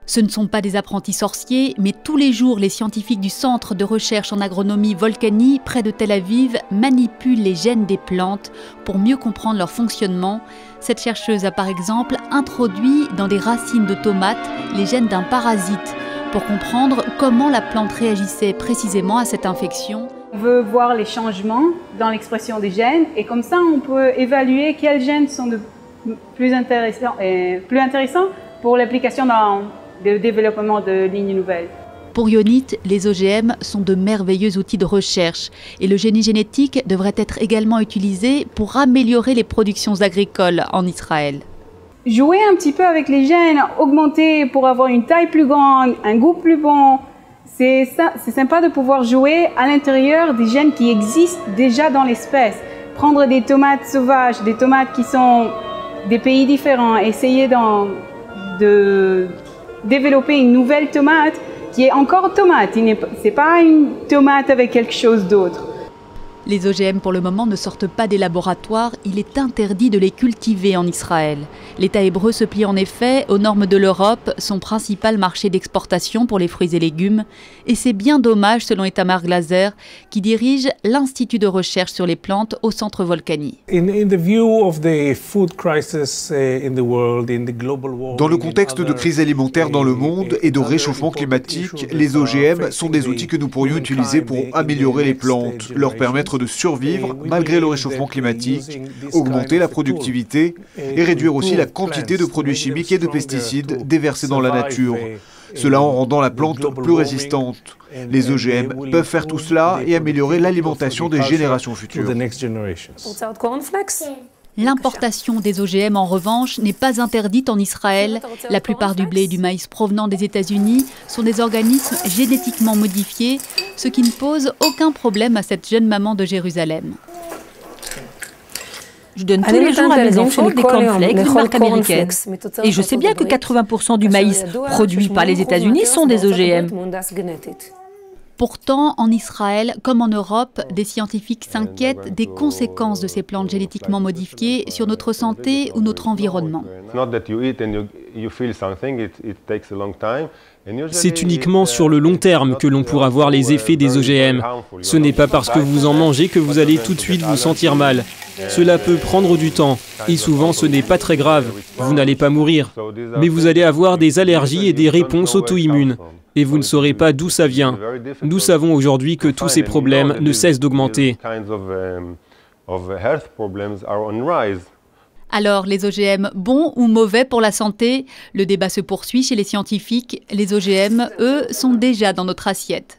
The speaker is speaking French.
Ce ne sont pas des apprentis sorciers, mais tous les jours, les scientifiques du Centre de recherche en agronomie Volcani, près de Tel Aviv, manipulent les gènes des plantes pour mieux comprendre leur fonctionnement. Cette chercheuse a par exemple introduit dans des racines de tomates les gènes d'un parasite pour comprendre comment la plante réagissait précisément à cette infection. On veut voir les changements dans l'expression des gènes et comme ça on peut évaluer quels gènes sont plus intéressants pour l'application dans le développement de lignes nouvelles. Pour Yonit, les OGM sont de merveilleux outils de recherche et le génie génétique devrait être également utilisé pour améliorer les productions agricoles en Israël. Jouer un petit peu avec les gènes, augmenter pour avoir une taille plus grande, un goût plus bon, c'est sympa de pouvoir jouer à l'intérieur des gènes qui existent déjà dans l'espèce. Prendre des tomates sauvages, des tomates qui sont des pays différents, essayer de développer une nouvelle tomate qui est encore tomate, ce n'est pas une tomate avec quelque chose d'autre. Les OGM pour le moment ne sortent pas des laboratoires, il est interdit de les cultiver en Israël. L'État hébreu se plie en effet aux normes de l'Europe, son principal marché d'exportation pour les fruits et légumes. Et c'est bien dommage selon Itamar Glaser, qui dirige l'Institut de recherche sur les plantes au Centre Volcani. Dans le contexte de crise alimentaire dans le monde et de réchauffement climatique, les OGM sont des outils que nous pourrions utiliser pour améliorer les plantes, leur permettre de survivre malgré le réchauffement climatique, augmenter la productivité et réduire aussi la quantité de produits chimiques et de pesticides déversés dans la nature. Cela en rendant la plante plus résistante. Les OGM peuvent faire tout cela et améliorer l'alimentation des générations futures. L'importation des OGM, en revanche, n'est pas interdite en Israël. La plupart du blé et du maïs provenant des États-Unis sont des organismes génétiquement modifiés, ce qui ne pose aucun problème à cette jeune maman de Jérusalem. Je donne tous les jours à mes enfants des cornflakes de marque américaine. Et je sais bien que 80% du maïs produit par les États-Unis sont des OGM. Pourtant, en Israël, comme en Europe, des scientifiques s'inquiètent des conséquences de ces plantes génétiquement modifiées sur notre santé ou notre environnement. C'est uniquement sur le long terme que l'on pourra voir les effets des OGM. Ce n'est pas parce que vous en mangez que vous allez tout de suite vous sentir mal. Cela peut prendre du temps, et souvent ce n'est pas très grave, vous n'allez pas mourir. Mais vous allez avoir des allergies et des réponses auto-immunes. Et vous ne saurez pas d'où ça vient. Nous savons aujourd'hui que tous ces problèmes ne cessent d'augmenter. Alors, les OGM, bons ou mauvais pour la santé? Le débat se poursuit chez les scientifiques. Les OGM, eux, sont déjà dans notre assiette.